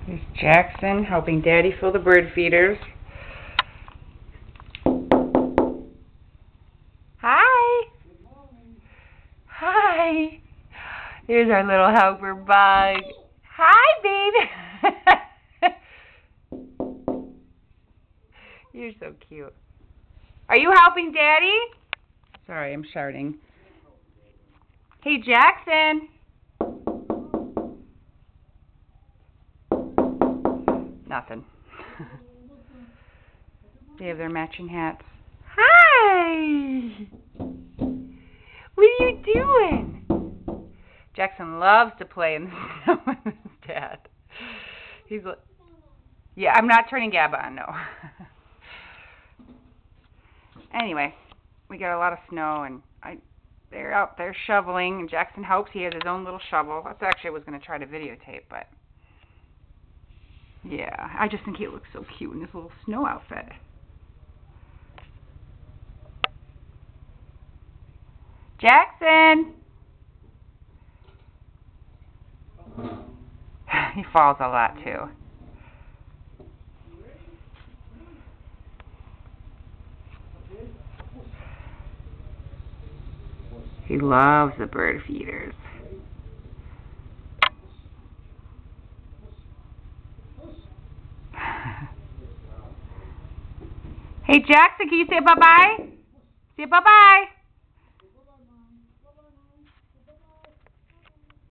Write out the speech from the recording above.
Here's Jackson helping Daddy fill the bird feeders. Hi. Hi. Here's our little helper bug. Hi, baby. You're so cute. Are you helping Daddy? Sorry, I'm shouting. Hey, Jackson. Nothing. They have their matching hats. Hi! What are you doing? Jackson loves to play in the snow with his dad. He's like, yeah, I'm not turning Gabba on, no. Anyway, we got a lot of snow, and they're out there shoveling, and Jackson helps. He has his own little shovel. That's actually I was going to try to videotape, but yeah, I just think he looks so cute in his little snow outfit. Jackson! He falls a lot, too. He loves the bird feeders. Hey, Jackson, can you say bye-bye? Say bye-bye.